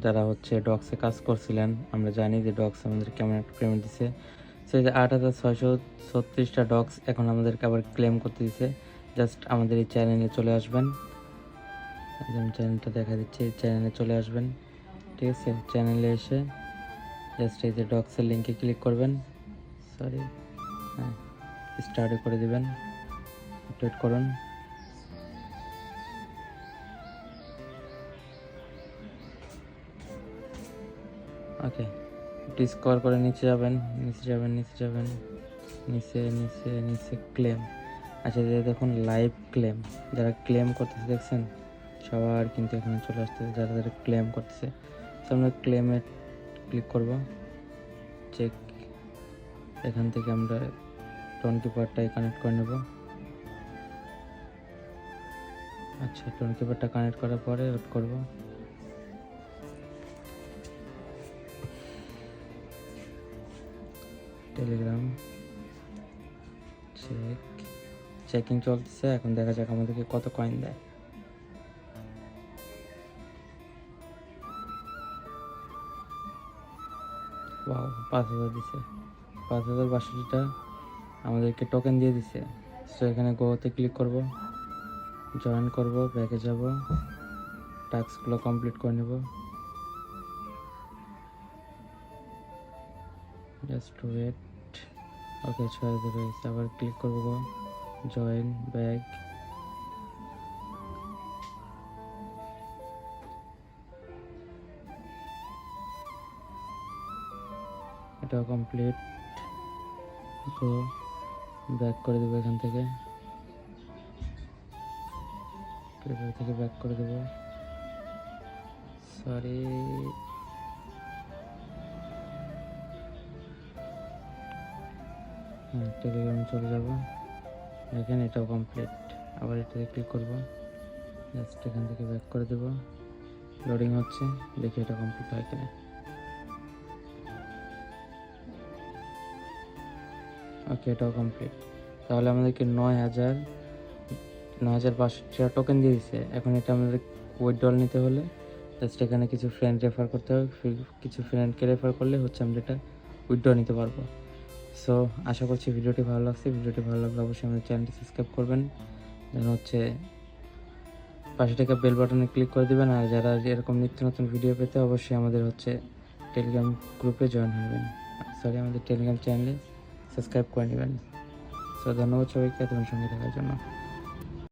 যারা হচ্ছে ডক্সে কাজ করছিলেন, আমরা জানি যে ডক্স আমাদের কেমন একটা পেমেন্ট দিছে। সো এই যে 8,636টা ডক্স এখন আমাদেরকে আবার ক্লেম করতে দিছে। জাস্ট আমাদের এই চ্যানেলে চলে আসবেন, একদম চ্যানেলটা দেখা দিচ্ছে, এই চ্যানেলে চলে আসবেন। ঠিক আছে, চ্যানেলে এসে জাস্ট এই যে ডক্সের লিঙ্কে ক্লিক করবেন, সরি হ্যাঁ, স্টার্টে করে দিবেন, আপডেট করুন। ওকে, ডিসকভার করে নিচে যাবেন, নিচে ক্লেম। আচ্ছা, যে দেখুন লাইভ ক্লেম, যারা ক্লেম করতেছে দেখছেন, সবার কিন্তু এখানে চলে আসতেছে যারা যারা ক্লেম করতেছে। তো আমরা ক্লেমে ক্লিক করব, চেক। এখান থেকে আমরা টোন কিপারটাই কানেক্ট করে নেব। আচ্ছা, টোন কিপারটা কানেক্ট করার পরে ওয়েট করব। টেলিগ্রাম চেকিং চলতেছে, এখন দেখা যাক আমাদেরকে কত কয়েন দেয়। ওয়াও, 5,000 দিছে, 5,062টা আমাদেরকে টোকেন দিয়ে দিছে। সো এখানে গোতে ক্লিক করব, জয়েন করব, ব্যাকে যাব, টাস্কগুলো কমপ্লিট করে নেব। Just wait. ওকে, 6,000 হয়েছে, আবার ক্লিক করব, জয়েন, ব্যাক। এটাও কমপ্লিট। গো, ব্যাক করে দেবো এখান থেকে, ব্যাক করে দেবো। সরি, হ্যাঁ, টেলিগ্রামে চলে যাব। দেখেন এটাও কমপ্লিট। আবার এটাতে ক্লিক করব, জাস্ট এখান থেকে ব্যাক করে দেব। লোডিং হচ্ছে, দেখি এটা কমপ্লিট হয় কিনা। ওকে, এটাও কমপ্লিট। তাহলে আমাদেরকে 9,500 টোকেন দিয়ে দিচ্ছে। এখন এটা আমাদের উইথড্রল নিতে হলে জাস্ট এখানে কিছু ফ্রেন্ড রেফার করতে হবে, কিছু ফ্রেন্ডকে রেফার করলে হচ্ছে আমরা এটা উইথড্র নিতে পারবো। সো আশা করছি ভিডিওটি ভালো লাগছে। ভিডিওটি ভালো লাগলে অবশ্যই আমাদের চ্যানেলটি সাবস্ক্রাইব করবেন, যেন হচ্ছে পাশে থাকা বেল বাটনে ক্লিক করে দেবেন। আর যারা এরকম নিত্য নতুন ভিডিও পেতে অবশ্যই আমাদের হচ্ছে টেলিগ্রাম গ্রুপে জয়েন হবেন, আমাদের টেলিগ্রাম চ্যানেলে সাবস্ক্রাইব করে নেবেন। সো ধন্যবাদ সবাইকে এতক্ষণ সঙ্গে থাকার জন্য।